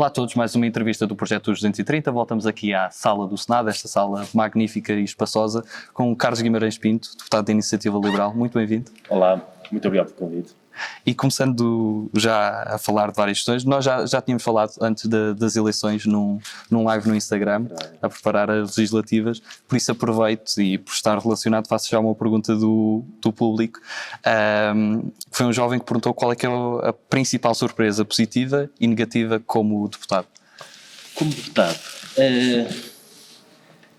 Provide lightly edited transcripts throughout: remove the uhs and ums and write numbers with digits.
Olá a todos, mais uma entrevista do Projeto 230. Voltamos aqui à sala do Senado, esta sala magnífica e espaçosa, com o Carlos Guimarães Pinto, deputado da Iniciativa Liberal. Muito bem-vindo. Olá, muito obrigado pelo convite. E começando já a falar de várias questões, nós já tínhamos falado antes das eleições num live no Instagram, a preparar as legislativas, por isso aproveito e por estar relacionado faço já uma pergunta do público. Foi um jovem que perguntou qual é que é a principal surpresa positiva e negativa como deputado. Como deputado,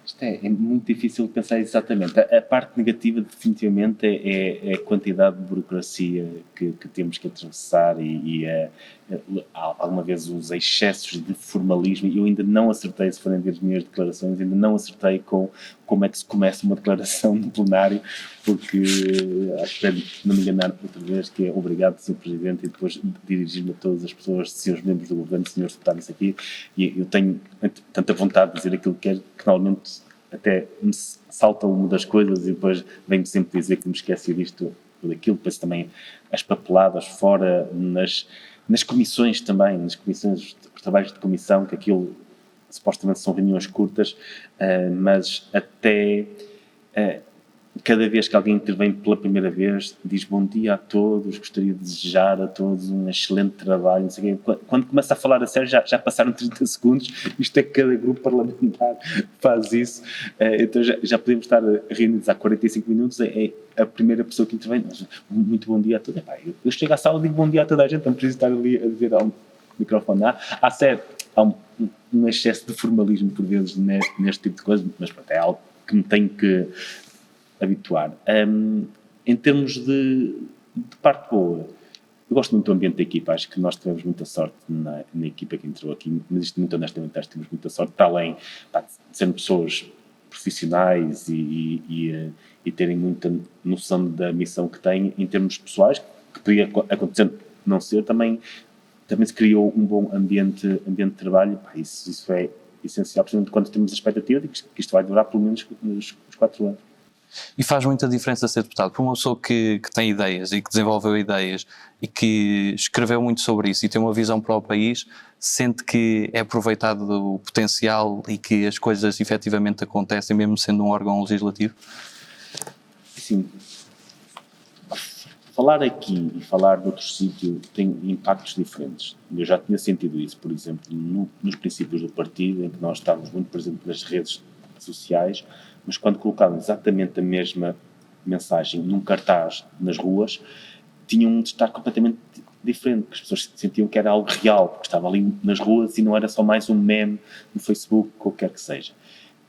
isto é muito difícil de pensar exatamente. A parte negativa definitivamente é a quantidade de burocracia que temos que atravessar e alguma vez os excessos de formalismo. Eu ainda não acertei, se forem ver as minhas declarações, ainda não acertei com como é que se começa uma declaração no plenário, porque acho que não me enganar outra vez, que é obrigado, Sr. Presidente, e depois dirigir-me a todas as pessoas, senhores membros do governo, senhores deputados aqui, e eu tenho tanta vontade de dizer aquilo que quero, que normalmente até me salta uma das coisas e depois venho sempre dizer que me esqueci disto ou daquilo. Depois também as papeladas fora, nas comissões também, nas comissões, os trabalhos de comissão, que aquilo supostamente são reuniões curtas, mas até cada vez que alguém intervém pela primeira vez, diz bom dia a todos, gostaria de desejar a todos um excelente trabalho, não sei o quê. Quando começa a falar a sério, já passaram 30 segundos, isto é que cada grupo parlamentar faz isso, então já podemos estar reunidos há 45 minutos, é a primeira pessoa que intervém, muito bom dia a todos. Eu chego à sala e digo bom dia a toda a gente, não preciso estar ali a dizer ao microfone. Há sério, há um excesso de formalismo por vezes neste tipo de coisa, mas pronto, é algo que me tenho que habituar. Em termos de parte boa, eu gosto muito do ambiente da equipa, acho que nós tivemos muita sorte na equipa que entrou aqui, mas isto muito honestamente acho que temos muita sorte, para além de serem pessoas profissionais e terem muita noção da missão que têm em termos pessoais, que podia acontecer não ser, também se criou um bom ambiente de trabalho, isso é essencial, principalmente quando temos a expectativa de que isto vai durar pelo menos os 4 anos. E faz muita diferença ser deputado. Para uma pessoa que tem ideias e que desenvolveu ideias e que escreveu muito sobre isso e tem uma visão para o país, sente que é aproveitado o potencial e que as coisas efetivamente acontecem, mesmo sendo um órgão legislativo? Sim. Falar aqui e falar de outro sítio tem impactos diferentes. Eu já tinha sentido isso, por exemplo, nos princípios do partido, em que nós estávamos muito presentes nas redes sociais, mas quando colocavam exatamente a mesma mensagem num cartaz nas ruas, tinha um destaque completamente diferente, porque as pessoas sentiam que era algo real, porque estava ali nas ruas e não era só mais um meme no Facebook, ou o que quer que seja.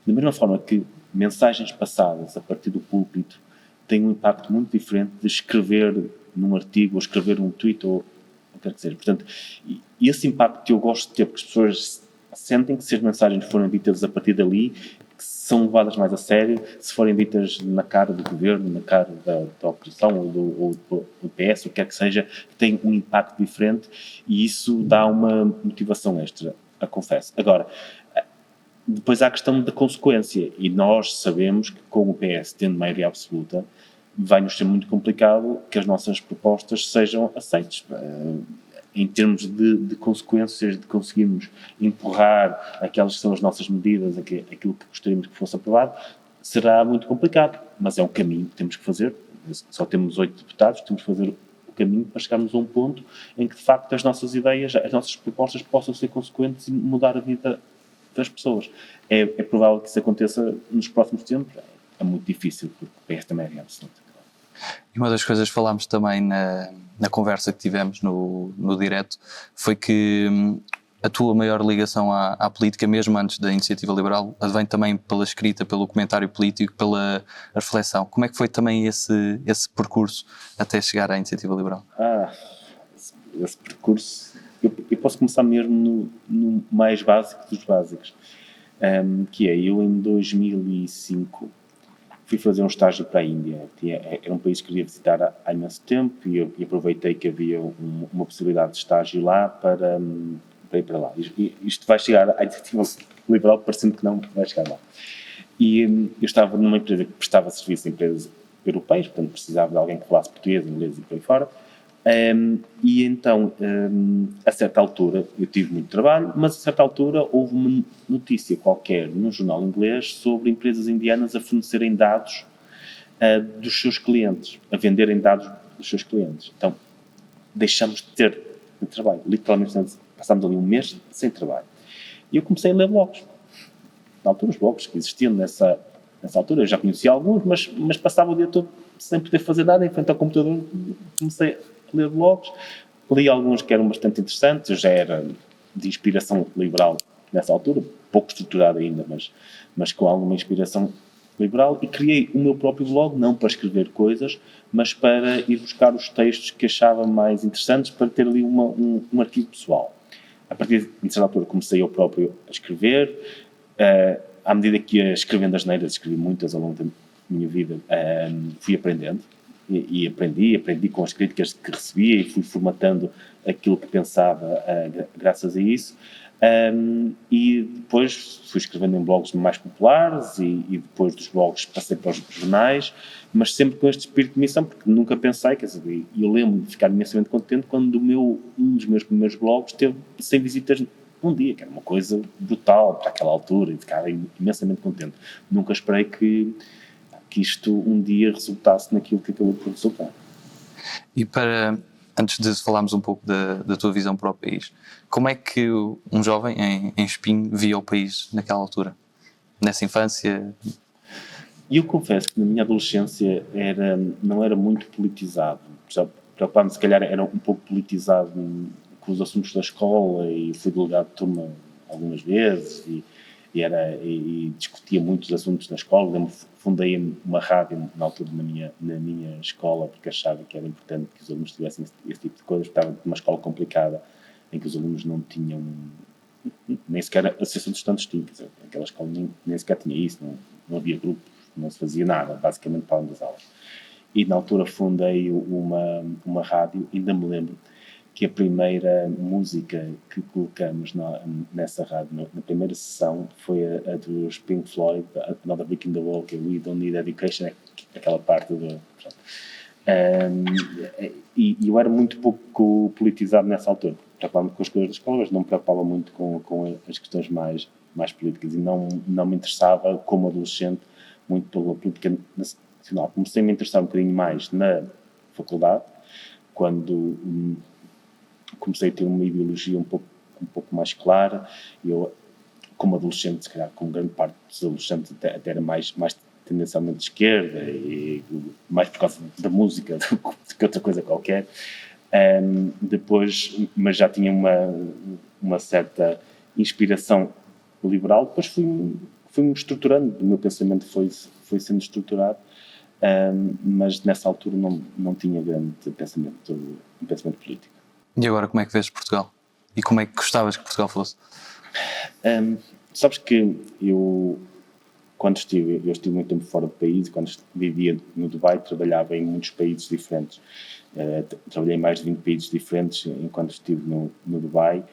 Da mesma forma que mensagens passadas a partir do púlpito têm um impacto muito diferente de escrever num artigo, ou escrever um tweet, ou o que quer que seja. Portanto, e esse impacto que eu gosto de ter, porque as pessoas sentem que se as mensagens forem ditas a partir dali, que são levadas mais a sério, se forem ditas na cara do governo, na cara da oposição ou do PS, o que quer que seja, tem um impacto diferente e isso dá uma motivação extra, confesso. Agora, depois há a questão da consequência e nós sabemos que com o PS tendo maioria absoluta vai-nos ser muito complicado que as nossas propostas sejam aceitas. Em termos de consequências, de conseguirmos empurrar aquelas que são as nossas medidas, aquilo que gostaríamos que fosse aprovado, será muito complicado, mas é um caminho que temos que fazer. Só temos 8 deputados, temos que fazer o caminho para chegarmos a um ponto em que, de facto, as nossas ideias, as nossas propostas possam ser consequentes e mudar a vida das pessoas. É provável que isso aconteça nos próximos tempos. É muito difícil, porque o PS também é absoluto. E uma das coisas que falámos também na conversa que tivemos no direto foi que a tua maior ligação à política, mesmo antes da Iniciativa Liberal, advém também pela escrita, pelo comentário político, pela reflexão. Como é que foi também esse percurso até chegar à Iniciativa Liberal? Esse percurso, eu posso começar mesmo no mais básico dos básicos, que é, eu em 2005 fui fazer um estágio para a Índia. Era um país que queria visitar há imenso tempo e aproveitei que havia uma possibilidade de estágio lá para ir para lá. Isto vai chegar à Iniciativa Liberal, parecendo que não vai chegar lá. E eu estava numa empresa que prestava serviço a empresas europeias, portanto precisava de alguém que falasse português, inglês e por aí fora. E então, a certa altura, eu tive muito trabalho, mas a certa altura houve uma notícia qualquer num jornal inglês sobre empresas indianas a fornecerem dados dos seus clientes, a venderem dados dos seus clientes. Então, deixamos de ter trabalho. Literalmente, passámos ali um mês sem trabalho. E eu comecei a ler blogs. Na altura, os blogs que existiam nessa altura, eu já conhecia alguns, mas passava o dia todo sem poder fazer nada em frente ao computador. Comecei a ler blogs, li alguns que eram bastante interessantes. Eu já era de inspiração liberal nessa altura, pouco estruturado ainda, mas com alguma inspiração liberal, e criei o meu próprio blog, não para escrever coisas, mas para ir buscar os textos que achava mais interessantes, para ter ali um arquivo pessoal. A partir de certa altura comecei eu próprio a escrever, à medida que ia escrevendo as neiras, escrevi muitas ao longo da minha vida, fui aprendendo, e aprendi com as críticas que recebia, e fui formatando aquilo que pensava graças a isso. E depois fui escrevendo em blogs mais populares, e depois dos blogs passei para os jornais, mas sempre com este espírito de missão, porque nunca pensei, quer dizer, eu lembro de ficar imensamente contente quando um dos meus primeiros blogs teve 100 visitas num dia, que era uma coisa brutal para aquela altura, e ficava imensamente contente. Nunca esperei que isto um dia resultasse naquilo que acabou por resultar. E antes de falarmos um pouco da tua visão para o país, como é que um jovem em Espinho via o país naquela altura? Nessa infância? E eu confesso que na minha adolescência não era muito politizado. Preocupava-me, se calhar era um pouco politizado com os assuntos da escola, e fui delegado de turma algumas vezes, e discutia muitos assuntos da escola. Fundei uma rádio na altura na minha escola, porque achava que era importante que os alunos tivessem esse tipo de coisas. Estava numa escola complicada, em que os alunos não tinham nem sequer a associação de estudantes tinha. Aquela escola nem sequer tinha isso, não havia grupos, não se fazia nada, basicamente para além das aulas. E na altura fundei uma rádio, ainda me lembro que a primeira música que colocamos nessa rádio, na primeira sessão, foi a dos Pink Floyd, Another Brick in the Wall, que é We Don't Need Education, aquela parte do... E eu era muito pouco politizado nessa altura. Preocupava-me com as coisas da escola, mas não me preocupava muito com as questões mais políticas, e não me interessava, como adolescente, muito pela política nacional. Comecei a me interessar um bocadinho mais na faculdade, quando comecei a ter uma ideologia um pouco mais clara. Eu, como adolescente, se calhar como grande parte dos adolescentes, até era mais tendencialmente de esquerda, e mais por causa da música do que outra coisa qualquer. Depois, mas já tinha uma certa inspiração liberal. Depois fui-me estruturando, o meu pensamento foi sendo estruturado, mas nessa altura não tinha grande pensamento político. E agora como é que vês Portugal? E como é que gostavas que Portugal fosse? Sabes que eu estive muito tempo fora do país, e quando vivia no Dubai, trabalhava em muitos países diferentes. Trabalhei em mais de 20 países diferentes enquanto estive no Dubai,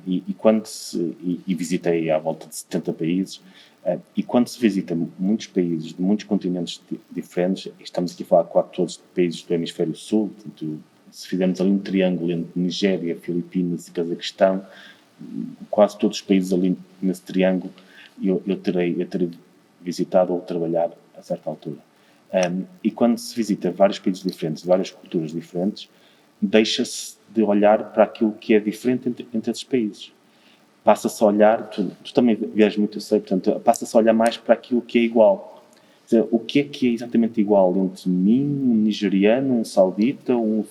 e visitei à volta de 70 países. E quando se visita muitos países de muitos continentes diferentes, estamos aqui a falar quase todos de países do hemisfério sul, portanto, se fizermos ali um triângulo entre Nigéria, Filipinas e Cazaquistão, quase todos os países ali nesse triângulo eu terei visitado ou trabalhado a certa altura. E quando se visita vários países diferentes, várias culturas diferentes, deixa-se de olhar para aquilo que é diferente entre esses países. Passa-se a olhar, tu também viajas muito, eu sei, portanto, passa-se a olhar mais para aquilo que é igual. Quer dizer, o que é exatamente igual entre mim, um nigeriano, um saudita, um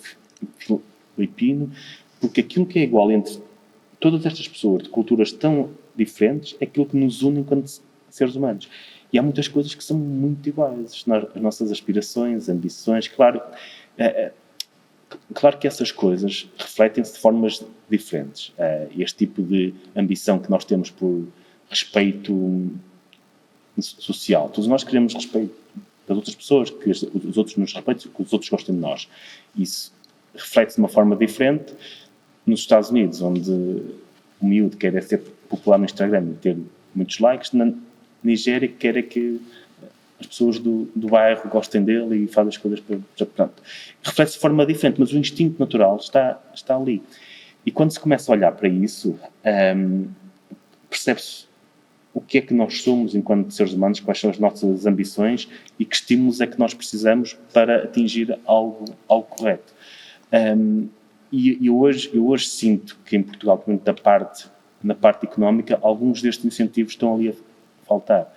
filipino? Porque aquilo que é igual entre todas estas pessoas de culturas tão diferentes é aquilo que nos une enquanto seres humanos. E há muitas coisas que são muito iguais. As nossas aspirações, ambições, claro que essas coisas refletem-se de formas diferentes. Este tipo de ambição que nós temos por respeito social. Todos nós queremos respeito das outras pessoas, que os outros nos respeitem, que os outros gostem de nós. Isso reflete-se de uma forma diferente nos Estados Unidos, onde o miúdo quer ser popular no Instagram e ter muitos likes. Na Nigéria quer que as pessoas do bairro gostem dele e fazem as coisas pronto. Reflete-se de forma diferente, mas o instinto natural está ali. E quando se começa a olhar para isso, percebe-se o que é que nós somos enquanto seres humanos, quais são as nossas ambições e que estímulos é que nós precisamos para atingir algo correto. E eu hoje sinto que em Portugal, na parte económica, alguns destes incentivos estão ali a faltar.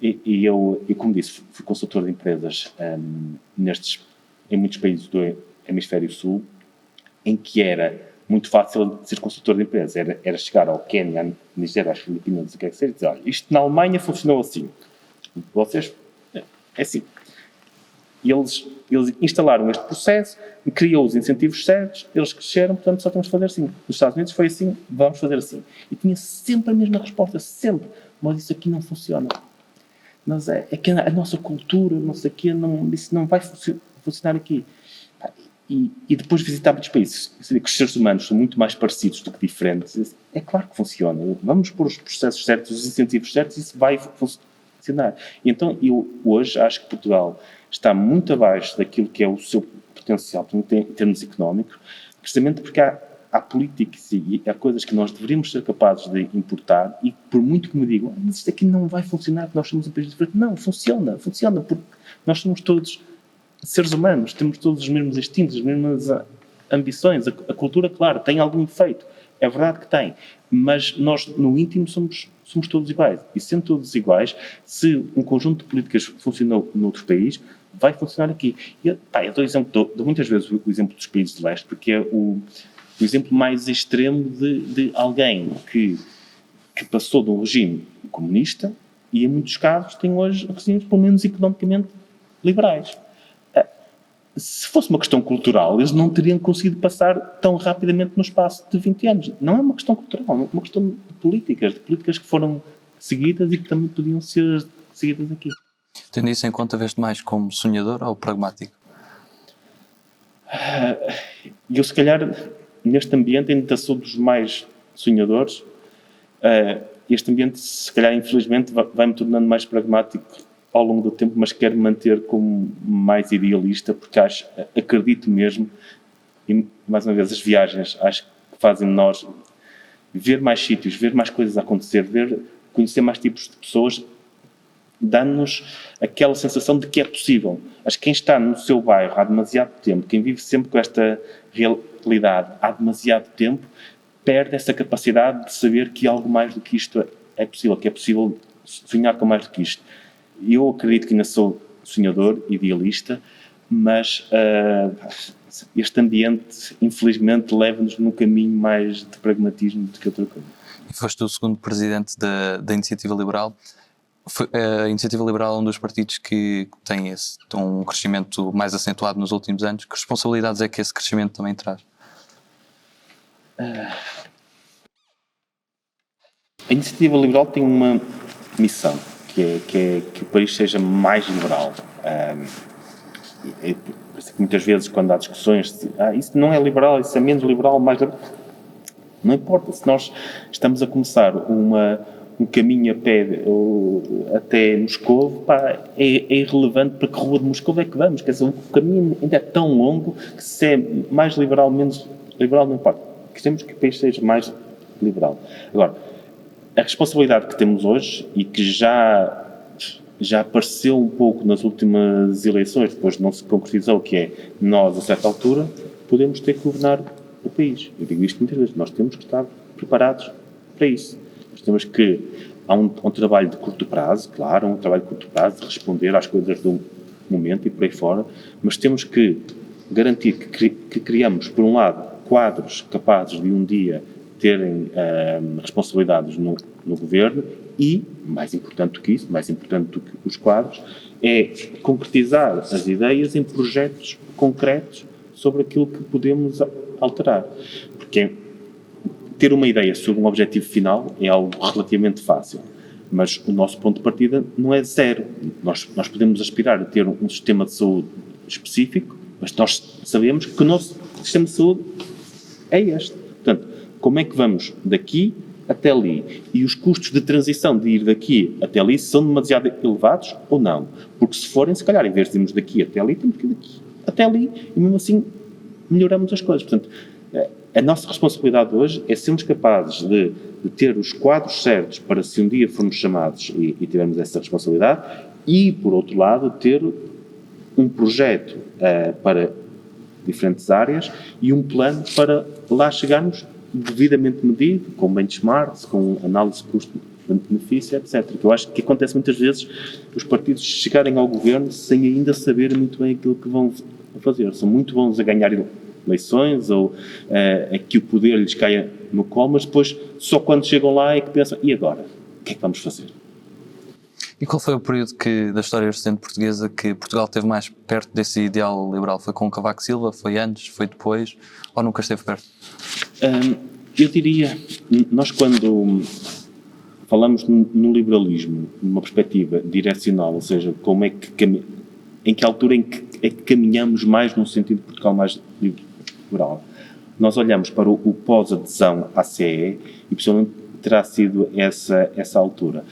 E eu, como disse, fui consultor de empresas em muitos países do Hemisfério Sul, em que era muito fácil ser consultor de empresas. Era chegar ao Quênia, à Nigéria, às Filipinas, o que é que seja, e dizer, olha, isto na Alemanha funcionou assim. Vocês, é assim. E eles instalaram este processo, criou os incentivos certos, eles cresceram, portanto só temos que fazer assim. Nos Estados Unidos foi assim, vamos fazer assim. E tinha sempre a mesma resposta, sempre. Mas isso aqui não funciona. Mas é que a nossa cultura, não sei o quê, isso não vai funcionar aqui. E depois visitar muitos países, que os seres humanos são muito mais parecidos do que diferentes, é claro que funciona. Vamos pôr os processos certos, os incentivos certos, e isso vai funcionar. E então, eu hoje acho que Portugal está muito abaixo daquilo que é o seu potencial em termos económicos, precisamente porque há políticas e há coisas que nós deveríamos ser capazes de importar e por muito que me digam, mas isto aqui não vai funcionar, porque nós somos um país diferente. Não, funciona, porque nós somos todos seres humanos, temos todos os mesmos instintos, as mesmas ambições. A cultura, claro, tem algum efeito. É verdade que tem. Mas nós, no íntimo, somos todos iguais. E sendo todos iguais, se um conjunto de políticas funcionou noutro país, vai funcionar aqui. E, eu dou muitas vezes o exemplo dos países de leste, porque é o exemplo mais extremo de alguém que passou de um regime comunista e, em muitos casos, tem hoje regimes, pelo menos economicamente, liberais. Se fosse uma questão cultural, eles não teriam conseguido passar tão rapidamente no espaço de 20 anos. Não é uma questão cultural, é uma questão de políticas que foram seguidas e que também podiam ser seguidas aqui. Tendo isso em conta, vês-te mais como sonhador ou pragmático? Eu, se calhar, neste ambiente, ainda sou dos mais sonhadores. Este ambiente, se calhar, infelizmente, vai-me tornando mais pragmático ao longo do tempo, mas quero manter como mais idealista, porque acredito mesmo, e mais uma vez as viagens acho que fazem de nós ver mais sítios, ver mais coisas a acontecer, conhecer mais tipos de pessoas, dando-nos aquela sensação de que é possível. Acho que quem está no seu bairro há demasiado tempo, quem vive sempre com esta realidade há demasiado tempo, perde essa capacidade de saber que algo mais do que isto é possível, que é possível sonhar com mais do que isto. Eu acredito que ainda sou sonhador, idealista, mas este ambiente, infelizmente, leva-nos num caminho mais de pragmatismo do que outra coisa. E foste o segundo presidente da Iniciativa Liberal. A Iniciativa Liberal é um dos partidos que tem um crescimento mais acentuado nos últimos anos. Que responsabilidades é que esse crescimento também traz? A Iniciativa Liberal tem uma missão, que o país seja mais liberal. Muitas vezes, quando há discussões, isso não é liberal, isso é menos liberal, mais liberal. Não importa, se nós estamos a começar um caminho a pé até Moscovo, é irrelevante para que rua de Moscovo é que vamos. Quer dizer, o caminho ainda é tão longo que se é mais liberal, menos liberal, não importa. Queremos que o país seja mais liberal. Agora, a responsabilidade que temos hoje e que já apareceu um pouco nas últimas eleições, depois não se concretizou, que é nós, a certa altura, podemos ter que governar o país. Eu digo isto muitas vezes, nós temos que estar preparados para isso. Nós temos que... Há um trabalho de curto prazo, claro, um trabalho de curto prazo, de responder às coisas do momento e por aí fora, mas temos que garantir que criamos, por um lado, quadros capazes de um dia terem responsabilidades no governo e, mais importante do que isso, mais importante do que os quadros, é concretizar as ideias em projetos concretos sobre aquilo que podemos alterar. Porque ter uma ideia sobre um objetivo final é algo relativamente fácil, mas o nosso ponto de partida não é zero. Nós podemos aspirar a ter um sistema de saúde específico, mas nós sabemos que o nosso sistema de saúde é este. Portanto, como é que vamos daqui até ali e os custos de transição de ir daqui até ali são demasiado elevados ou não? Porque se forem, se calhar, em vez de irmos daqui até ali, temos que ir daqui até ali e mesmo assim melhoramos as coisas. Portanto, a nossa responsabilidade hoje é sermos capazes de ter os quadros certos para se um dia formos chamados e tivermos essa responsabilidade e, por outro lado, ter um projeto para diferentes áreas e um plano para lá chegarmos devidamente medido, com benchmarks, com análise de custo-benefício, etc. Que eu acho que acontece muitas vezes os partidos chegarem ao governo sem ainda saber muito bem aquilo que vão fazer. São muito bons a ganhar eleições ou a que o poder lhes caia no colo, mas depois só quando chegam lá é que pensam, e agora? O que é que vamos fazer? E qual foi o período da história recente portuguesa que Portugal esteve mais perto desse ideal liberal? Foi com Cavaco Silva? Foi antes? Foi depois? Ou nunca esteve perto? Eu diria, nós quando falamos no liberalismo, numa perspectiva direcional, ou seja, como é que em que altura é que caminhamos mais num sentido de Portugal mais liberal, nós olhamos para o pós-adesão à CE e possivelmente terá sido essa altura.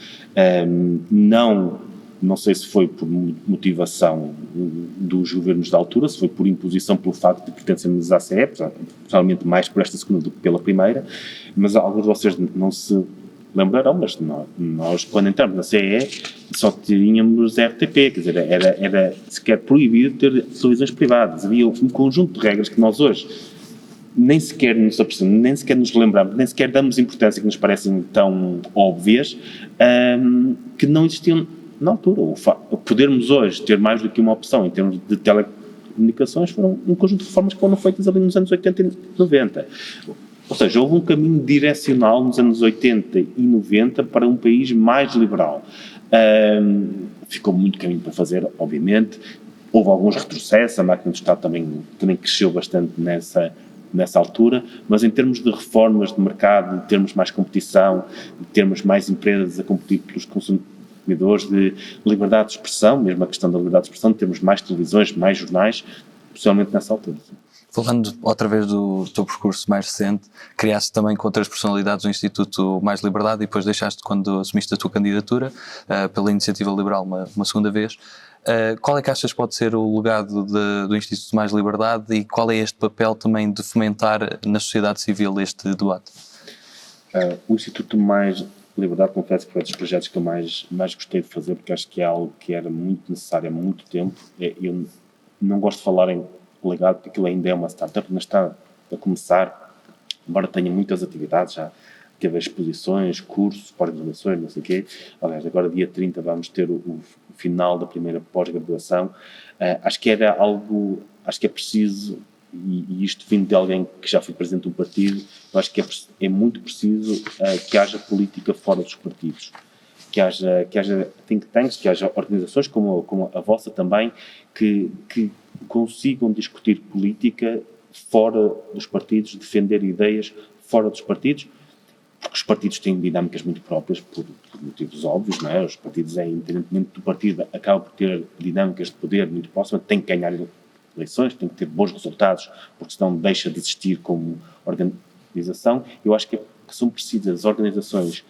Não sei se foi por motivação dos governos da altura, se foi por imposição pelo facto de pertencermos à CE, provavelmente mais por esta segunda do que pela primeira, mas alguns de vocês não se lembrarão, mas nós quando entramos na CE só tínhamos RTP, quer dizer, era sequer proibido ter televisões privadas. Havia um conjunto de regras que nós hoje nem sequer nos apercebemos, nem sequer nos lembramos, nem sequer damos importância, que nos parecem tão óbvias, que não existiam na altura. Podermos hoje ter mais do que uma opção em termos de telecomunicações foram um conjunto de reformas que foram feitas ali nos anos 80 e 90. Ou seja, houve um caminho direcional nos anos 80 e 90 para um país mais liberal. Ficou muito caminho para fazer, obviamente. Houve alguns retrocessos, a máquina do Estado também cresceu bastante nessa altura, mas em termos de reformas de mercado, de termos mais competição, de termos mais empresas a competir pelos consumidores, de liberdade de expressão, mesmo a questão da liberdade de expressão, de termos mais televisões, mais jornais, especialmente nessa altura. Falando outra vez do teu percurso mais recente, criaste também com outras personalidades o Instituto Mais Liberdade e depois deixaste quando assumiste a tua candidatura pela Iniciativa Liberal uma segunda vez. Qual é que achas que pode ser o legado do Instituto Mais Liberdade e qual é este papel também de fomentar na sociedade civil este debate? O Instituto Mais Liberdade, confesso que foi dos projetos que eu mais gostei de fazer, porque acho que é algo que era muito necessário há muito tempo. Eu não gosto de falar em legado, porque aquilo ainda é uma startup, mas está a começar, embora tenha muitas atividades, já teve exposições, cursos, pós-graduações, não sei o quê. Aliás, agora dia 30 vamos ter o final da primeira pós-graduação. Acho que é preciso, e isto vindo de alguém que já foi presidente do partido, eu acho que é muito preciso que haja política fora dos partidos. Que haja think tanks, que haja organizações como a vossa também, que consigam discutir política fora dos partidos, defender ideias fora dos partidos, porque os partidos têm dinâmicas muito próprias, por motivos óbvios, não é? Os partidos, independentemente do partido, acabam por ter dinâmicas de poder muito próximas, têm que ganhar eleições, têm que ter bons resultados, porque senão deixa de existir como organização. Eu acho que são precisas organizações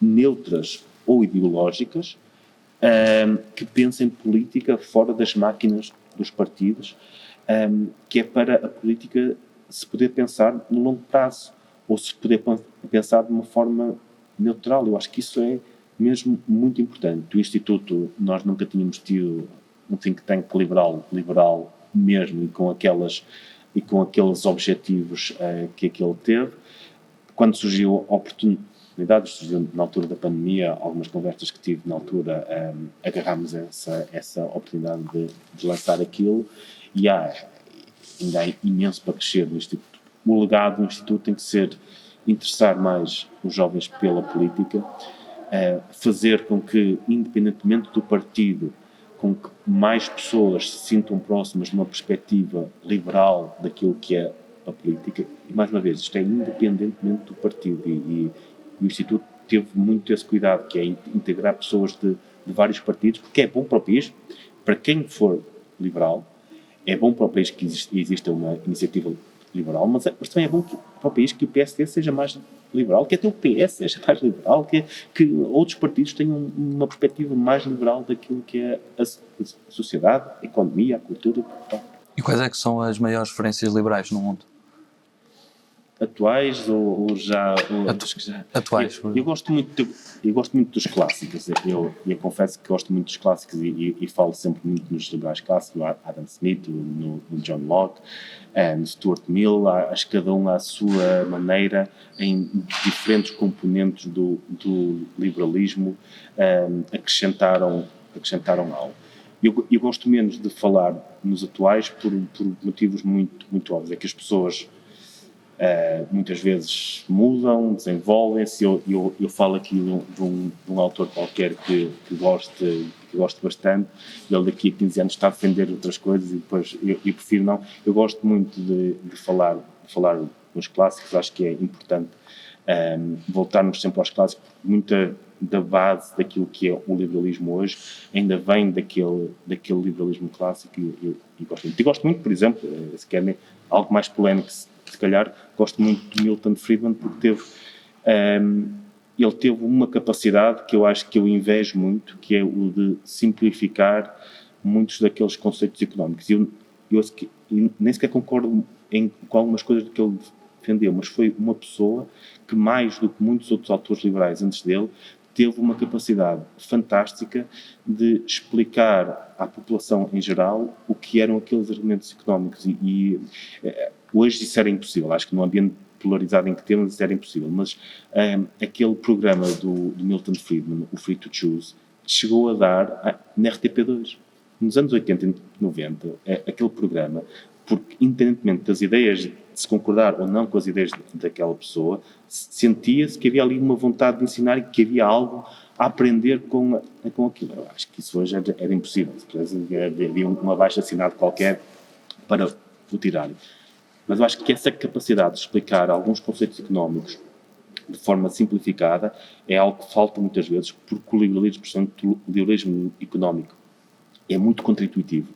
neutras ou ideológicas que pensem política fora das máquinas dos partidos, que é para a política se poder pensar no longo prazo ou se poder pensar de uma forma neutral. Eu acho que isso é mesmo muito importante. O Instituto, nós nunca tínhamos tido um think tank liberal mesmo e com aqueles objetivos que aquele teve. Quando surgiu a oportunidade, surgiu na altura da pandemia, algumas conversas que tive na altura, agarrámos essa oportunidade de lançar aquilo e ainda há imenso para crescer no Instituto. O legado do Instituto tem que ser interessar mais os jovens pela política, fazer com que, independentemente do partido, com que mais pessoas se sintam próximas de uma perspectiva liberal daquilo que é a política. E, mais uma vez, isto é independentemente do partido e o Instituto teve muito esse cuidado, que é integrar pessoas de vários partidos, porque é bom para o país, para quem for liberal, é bom para o país que exista uma iniciativa liberal, mas também é bom para o país que o PSD seja mais liberal, que até o PS seja mais liberal, que outros partidos tenham uma perspectiva mais liberal daquilo que é a sociedade, a economia, a cultura. E quais é que são as maiores referências liberais no mundo? Atuais ou já... Atuais. Eu gosto muito dos clássicos. Eu confesso que gosto muito dos clássicos e falo sempre muito nos liberais clássicos, no Adam Smith, no John Locke, no Stuart Mill. Acho que cada um à sua maneira, em diferentes componentes do liberalismo, acrescentaram algo. Eu gosto menos de falar nos atuais por motivos muito, muito óbvios. É que as pessoas muitas vezes mudam, desenvolvem-se. Eu falo aqui de um autor qualquer que gosto bastante, e ele daqui a 15 anos está a defender outras coisas e depois eu prefiro não. Eu gosto muito de falar nos clássicos. Acho que é importante voltarmos sempre aos clássicos, porque muita da base daquilo que é o liberalismo hoje ainda vem daquele liberalismo clássico e gosto muito. E gosto muito, por exemplo, se querem algo mais polémico, se calhar, gosto muito de Milton Friedman, porque ele teve uma capacidade que eu acho que eu invejo muito, que é o de simplificar muitos daqueles conceitos económicos. Eu nem sequer concordo com algumas coisas do que ele defendeu, mas foi uma pessoa que, mais do que muitos outros autores liberais antes dele, teve uma capacidade fantástica de explicar à população em geral o que eram aqueles argumentos económicos e hoje isso era impossível. Acho que num ambiente polarizado em que temos isso era impossível, mas aquele programa do Milton Friedman, o Free to Choose, chegou a dar na RTP2. Nos anos 80 e 90, aquele programa, porque independentemente das ideias, de se concordar ou não com as ideias daquela pessoa, sentia-se que havia ali uma vontade de ensinar e que havia algo a aprender com aquilo. Eu acho que isso hoje era impossível. Havia um abaixo-assinado qualquer para o tirar. Mas eu acho que essa capacidade de explicar alguns conceitos económicos de forma simplificada é algo que falta muitas vezes, porque o liberalismo, portanto, o liberalismo económico é muito contra-intuitivo.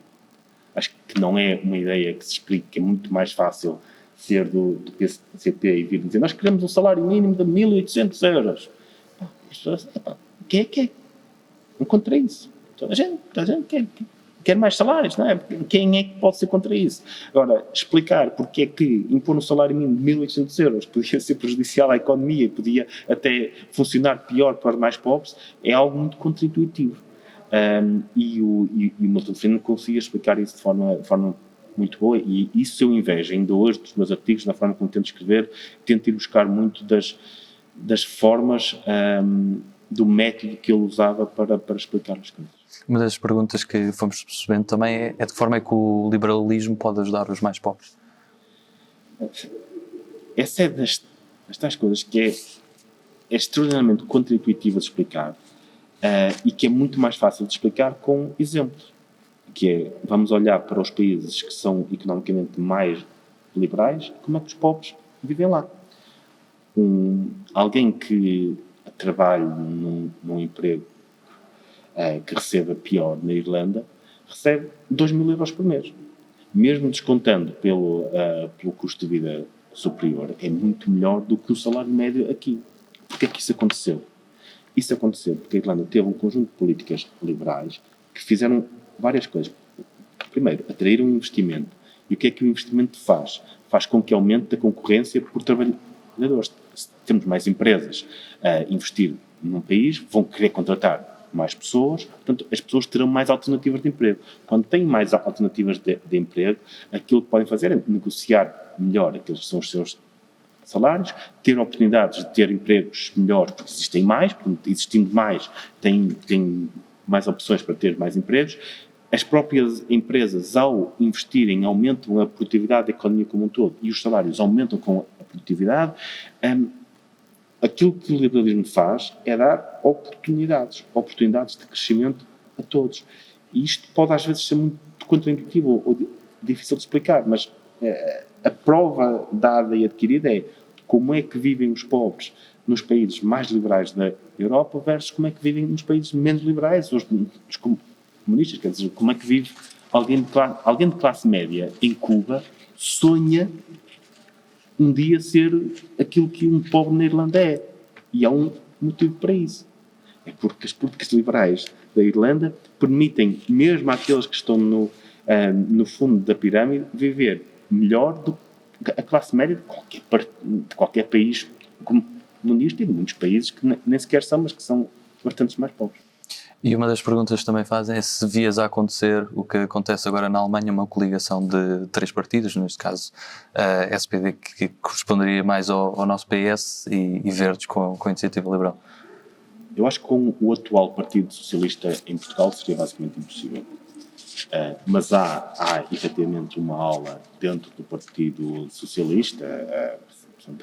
Acho que não é uma ideia que se explique, que é muito mais fácil ser do PCP e vir dizer nós queremos um salário mínimo de 1.800 euros. Quem é que é? Não contra isso. Toda a gente quer mais salários, não é? Quem é que pode ser contra isso? Agora, explicar porque é que impor um salário mínimo de 1.800 euros podia ser prejudicial à economia e podia até funcionar pior para os mais pobres é algo muito contra-intuitivo. E o Milton Friedman conseguia explicar isso de forma muito boa, e isso eu invejo ainda hoje dos meus artigos, na forma como tento escrever, tento ir buscar muito das formas do método que ele usava para explicar as coisas. Uma das perguntas que fomos percebendo também é de que forma é que o liberalismo pode ajudar os mais pobres? Essa é das tais coisas que é extraordinariamente contra-intuitiva de explicar e que é muito mais fácil de explicar com exemplos. Que é, vamos olhar para os países que são economicamente mais liberais, como é que os pobres vivem lá. Alguém que trabalhe num emprego que receba pior na Irlanda, recebe 2.000 euros por mês. Mesmo descontando pelo custo de vida superior, é muito melhor do que o salário médio aqui. Porquê é que isso aconteceu? Isso aconteceu porque a Irlanda teve um conjunto de políticas liberais que fizeram várias coisas. Primeiro, atraíram investimento. E o que é que o investimento faz? Faz com que aumente a concorrência por trabalhadores. Se temos mais empresas a investir num país, vão querer contratar mais pessoas, portanto, as pessoas terão mais alternativas de emprego. Quando têm mais alternativas de emprego, aquilo que podem fazer é negociar melhor aqueles que são os seus salários, ter oportunidades de ter empregos melhores, porque existem mais, portanto, existindo mais, têm mais opções para ter mais empregos. As próprias empresas, ao investirem, aumentam a produtividade da economia como um todo e os salários aumentam com a produtividade. Aquilo que o liberalismo faz é dar oportunidades de crescimento a todos. E isto pode às vezes ser muito contraintuitivo ou difícil de explicar, mas a prova dada e adquirida é como é que vivem os pobres nos países mais liberais da Europa versus como é que vivem nos países menos liberais, os comunistas. Quer dizer, como é que vive alguém de classe média em Cuba, sonha um dia ser aquilo que um pobre na Irlanda é. E há um motivo para isso. É porque as políticas liberais da Irlanda permitem, mesmo àqueles que estão no fundo da pirâmide, viver melhor do que a classe média de qualquer país comunista, e de muitos países que nem sequer são, mas que são bastante mais pobres. E uma das perguntas que também fazem é se vias a acontecer o que acontece agora na Alemanha, uma coligação de 3 partidos, neste caso a SPD, que corresponderia mais ao nosso PS, e Verdes com a Iniciativa Liberal. Eu acho que com o atual Partido Socialista em Portugal seria basicamente impossível. Mas há efetivamente uma ala dentro do Partido Socialista,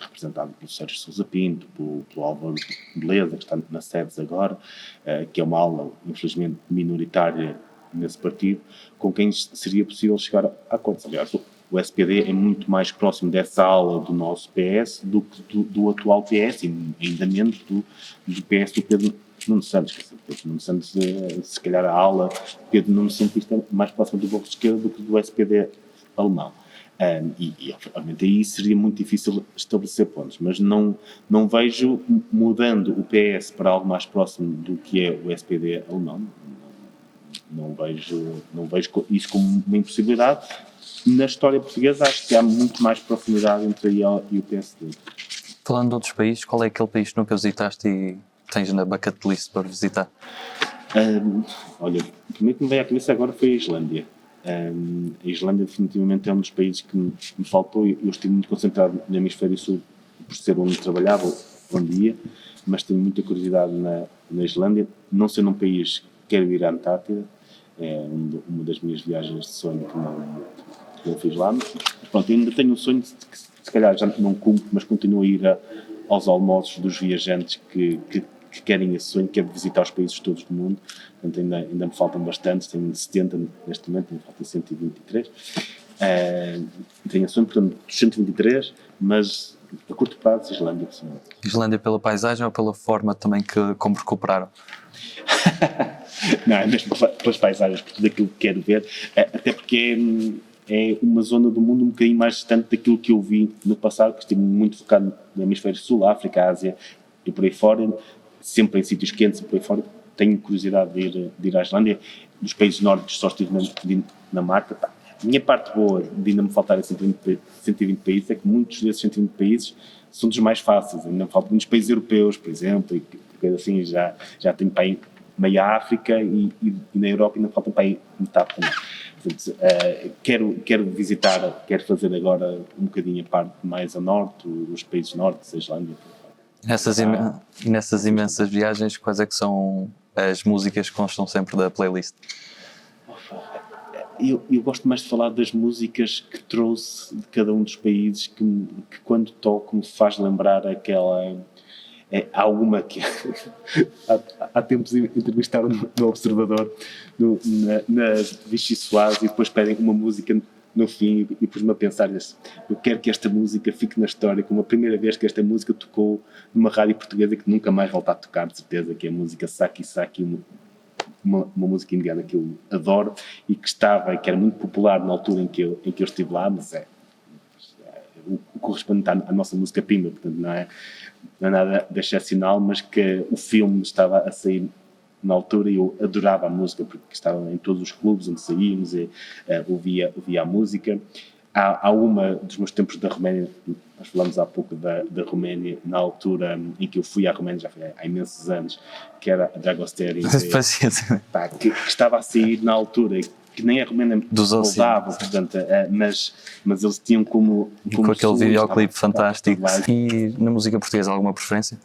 representado pelo Sérgio Sousa Pinto, pelo Álvaro Beleza, que está na SEDES agora, que é uma ala, infelizmente, minoritária nesse partido, com quem seria possível chegar a acordos. Aliás, o SPD é muito mais próximo dessa ala do nosso PS do que do atual PS, e ainda menos do PS do Pedro Nuno Santos. Pedro Nuno Santos, se calhar a ala Pedro Nuno Santos é mais próxima do Bloco de Esquerda do que do SPD alemão. E obviamente aí seria muito difícil estabelecer pontos, mas não vejo mudando o PS para algo mais próximo do que é o SPD alemão. Não vejo isso como uma impossibilidade. Na história portuguesa acho que há muito mais proximidade entre a IEL e o PSD. Falando de outros países, qual é aquele país que nunca visitaste e tens na bucket list para visitar? Olha, o primeiro que me veio à cabeça agora foi a Islândia. A Islândia definitivamente é um dos países que me faltou. Eu estive muito concentrado no hemisfério sul por ser onde trabalhava, onde ia, mas tenho muita curiosidade na Islândia, não sendo um país que quero ir à Antártida. É uma das minhas viagens de sonho que eu fiz lá. Mas pronto, eu ainda tenho um sonho que se calhar já não cumpro, mas continuo a ir aos almoços dos viajantes que querem esse sonho, que é de visitar os países todos do mundo. Portanto, ainda me faltam bastantes, tenho 70 neste momento, me faltam 123. Tenho a sonho, portanto, 123, mas a curto prazo, Islândia. Islândia pela paisagem ou pela forma também como recuperaram? Não, é mesmo pelas paisagens, por tudo aquilo que quero ver, até porque é uma zona do mundo um bocadinho mais distante daquilo que eu vi no passado, que estive muito focado no hemisfério sul, África, Ásia e por aí fora, sempre em sítios quentes e por aí fora. Tenho curiosidade de ir à Islândia. Dos países nórdicos só estive na Dinamarca. A minha parte boa de ainda me faltarem 120 países é que muitos desses 120 países são dos mais fáceis. Ainda me faltam muitos países europeus, por exemplo, e coisa assim, já tenho para aí meia África e na Europa ainda falta para aí metade também. Portanto, quero visitar, quero fazer agora um bocadinho a parte mais a norte, os países nórdicos, a Islândia. Nessas imensas viagens, quais é que são as músicas que constam sempre da playlist? Eu gosto mais de falar das músicas que trouxe de cada um dos países, que quando toco me faz lembrar aquela... há uma que há tempos entrevistaram no Observador, na Vichy Soares, e depois pedem uma música no fim e pus-me a pensar nisso. Eu quero que esta música fique na história como a primeira vez que esta música tocou numa rádio portuguesa, que nunca mais volta a tocar, de certeza, que é a música Saki Saki, uma música indiana que eu adoro e que era muito popular na altura em que eu estive lá, mas o correspondente à nossa música prima, portanto não é nada de excepcional, mas que o filme estava a sair na altura e eu adorava a música porque estava em todos os clubes onde saímos e ouvia a música. Há uma dos meus tempos da Roménia, nós falamos há pouco da Roménia, na altura em que eu fui à Roménia, já foi há imensos anos, que era a Dragosteri, que estava a sair na altura, que nem a Roménia moldava, portanto, mas eles tinham como com aquele videoclipe fantástico. E na música portuguesa, alguma preferência?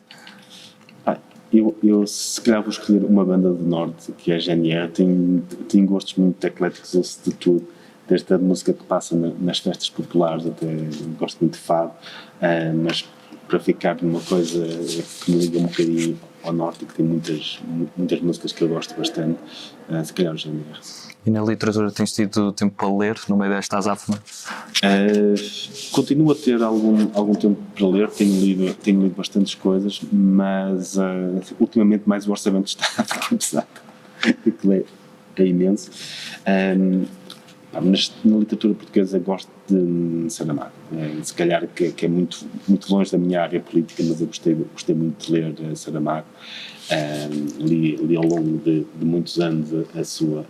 Eu se calhar vou escolher uma banda do Norte, que é a GNR. Tenho gostos muito ecléticos, ouço de tudo, desde a música que passa nas festas populares, até gosto muito de fado, mas para ficar numa coisa que me liga um bocadinho ao Norte e que tem muitas músicas que eu gosto bastante, se calhar o GNR. E na literatura tens tido tempo para ler no meio desta azáfama? Continuo a ter algum tempo para ler, tenho lido bastantes coisas, mas ultimamente mais o orçamento está a ficar pesado, é imenso. Mas na literatura portuguesa gosto de Saramago. Se calhar que é muito, muito longe da minha área política, mas eu gostei muito de ler Saramago. Li ao longo de muitos anos a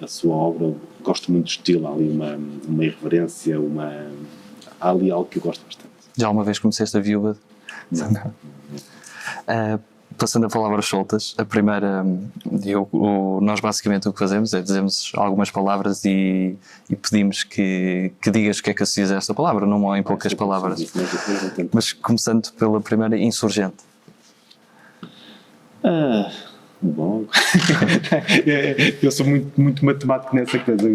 sua obra. Gosto muito do estilo, há ali uma irreverência, há ali algo que eu gosto bastante. Já uma vez conheceste a Viúva? Não. Passando a palavras soltas, a primeira, nós basicamente o que fazemos é dizemos algumas palavras e pedimos que digas o que é que associas a esta palavra, não em poucas palavras. Mas começando pela primeira, insurgente. Bom, eu sou muito matemático nessa coisa,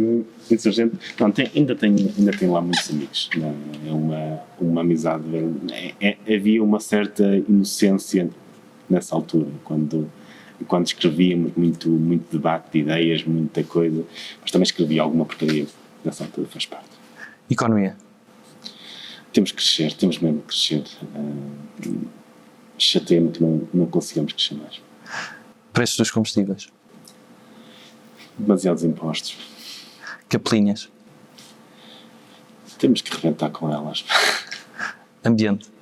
insurgente. Não, ainda tenho lá muitos amigos. Não, é uma amizade. Havia uma certa inocência nessa altura, quando escrevíamos muito debate de ideias, muita coisa, mas também escrevia alguma porcaria nessa altura, faz parte. Economia. Temos mesmo que crescer. Chateia-me que não consigamos crescer mais. Preços dos combustíveis. Demasiados impostos. Capelinhas. Temos que rebentar com elas. Ambiente.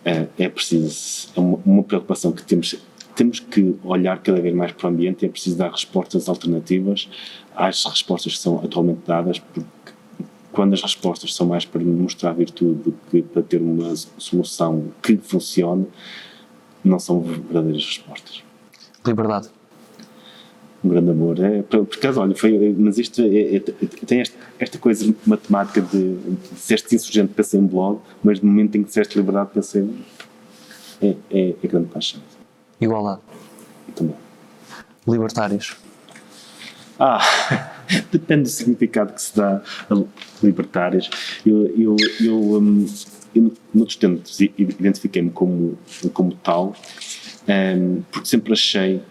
É preciso, é uma preocupação que temos que olhar cada vez mais para o ambiente. É preciso dar respostas alternativas às respostas que são atualmente dadas, porque quando as respostas são mais para mostrar virtude do que para ter uma solução que funcione, não são verdadeiras respostas. Liberdade. Um grande amor. Por acaso, olha, mas isto tem esta coisa matemática de disseste insurgente, pensei em blog, mas no momento em que disseste liberdade, pensei é grande paixão. Igualdade. Também. Libertários. Depende do significado que se dá a libertários. Eu noutros tempos identifiquei-me como tal, porque sempre achei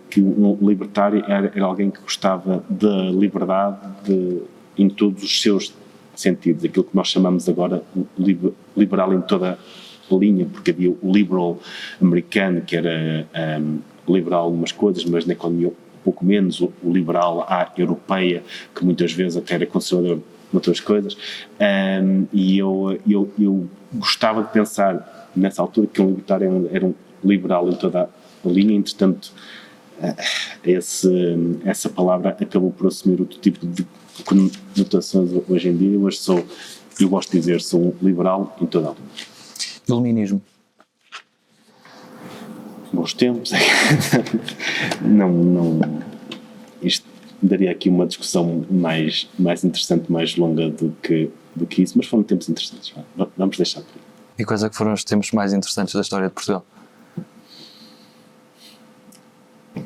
que um libertário era alguém que gostava da liberdade em todos os seus sentidos, aquilo que nós chamamos agora liberal em toda a linha, porque havia o liberal americano, que era liberal em umas coisas, mas na economia um pouco menos, o liberal à europeia, que muitas vezes até era conservador em outras coisas, e eu gostava de pensar nessa altura que um libertário era um liberal em toda a linha. Entretanto, essa palavra acabou por assumir outro tipo de conotações hoje em dia. Eu gosto de dizer, sou um liberal em toda a linha. Iluminismo. Bons tempos. Não. Isto daria aqui uma discussão mais interessante, mais longa do que isso, mas foram tempos interessantes. Vamos deixar por aí. E quais é que foram os tempos mais interessantes da história de Portugal?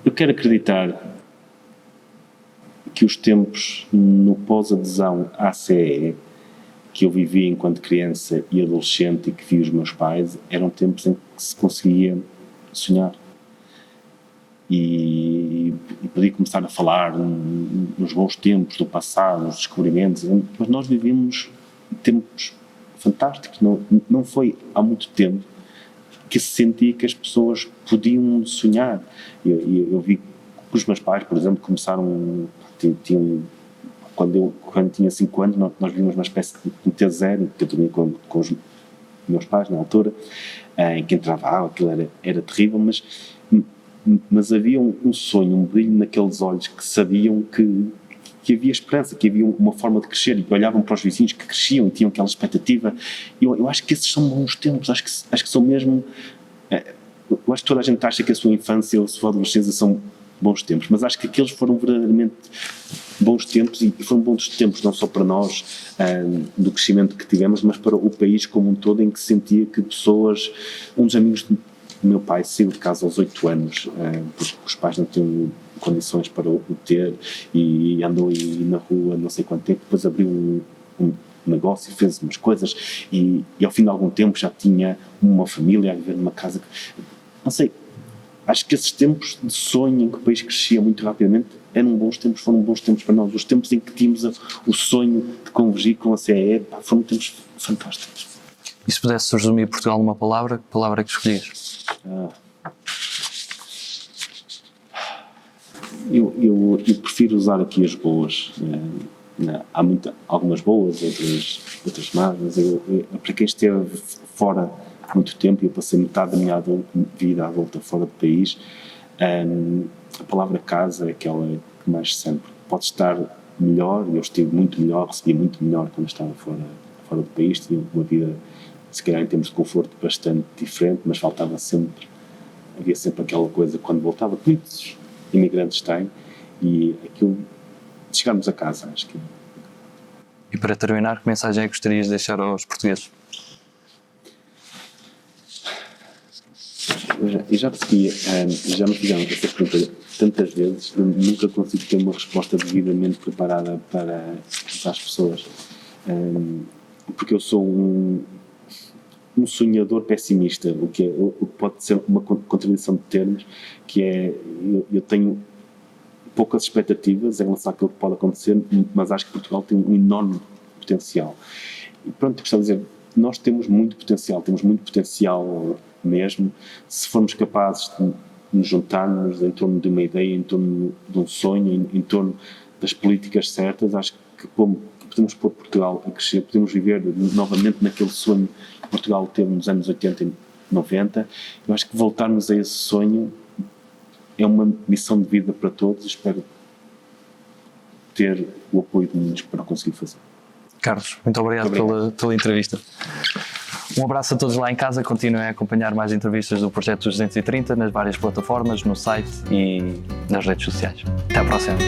Eu quero acreditar que os tempos no pós-adesão à CEE, que eu vivi enquanto criança e adolescente e que vi os meus pais, eram tempos em que se conseguia sonhar. E podia começar a falar nos bons tempos do passado, nos descobrimentos, mas nós vivemos tempos fantásticos. Não foi há muito tempo que se sentia que as pessoas podiam sonhar. Eu vi que os meus pais, por exemplo, começaram, quando tinha 5 anos, nós vimos uma espécie de T0, que eu dormia com os meus pais na altura, em que entrava água, aquilo era terrível, mas havia um sonho, um brilho naqueles olhos que sabiam que havia esperança, que havia uma forma de crescer, e que olhavam para os vizinhos que cresciam e tinham aquela expectativa. Eu acho que esses são bons tempos, acho que são mesmo... Eu acho que toda a gente acha que a sua infância ou a sua adolescência são bons tempos, mas acho que aqueles foram verdadeiramente bons tempos, e foram bons tempos não só para nós, do crescimento que tivemos, mas para o país como um todo, em que sentia que pessoas... Um dos amigos do meu pai saiu de casa aos 8 anos, porque os pais não tinham condições para o ter, e andou aí na rua não sei quanto tempo, depois abriu um negócio e fez umas coisas, e ao fim de algum tempo já tinha uma família a viver numa casa. Não sei, acho que esses tempos de sonho em que o país crescia muito rapidamente eram bons tempos, foram bons tempos para nós. Os tempos em que tínhamos o sonho de convergir com a CEE, foram tempos fantásticos. E se pudesse resumir Portugal numa palavra, que palavra é que escolhias? Eu prefiro usar aqui as boas. há algumas boas, outras más, mas para quem esteve fora muito tempo, eu passei metade da minha vida adulta fora do país, a palavra casa é aquela que mais se sente. Pode estar melhor, eu estive muito melhor, recebi muito melhor quando estava fora do país, tinha uma vida, se calhar em termos de conforto, bastante diferente, mas havia sempre aquela coisa quando voltava, que muitos imigrantes têm, e aquilo de chegarmos a casa, acho que. E para terminar, que mensagem é que gostarias de deixar aos portugueses? Já percebi, já me fizeram essa pergunta tantas vezes, eu nunca consigo ter uma resposta devidamente preparada para as pessoas, porque eu sou um sonhador pessimista, o que pode ser uma contradição de termos, que é, eu tenho poucas expectativas em relação àquilo que pode acontecer, mas acho que Portugal tem um enorme potencial. E pronto, eu gostava de dizer, nós temos muito potencial mesmo, se formos capazes de nos juntarmos em torno de uma ideia, em torno de um sonho, em torno das políticas certas, acho que podemos pôr Portugal a crescer, podemos viver novamente naquele sonho que Portugal teve nos anos 80 e 90. Eu acho que voltarmos a esse sonho é uma missão de vida para todos e espero ter o apoio de muitos para conseguir fazer. Carlos, muito obrigado. Pela entrevista. Um abraço a todos lá em casa, continuem a acompanhar mais entrevistas do Projeto 230 nas várias plataformas, no site e nas redes sociais. Até à próxima.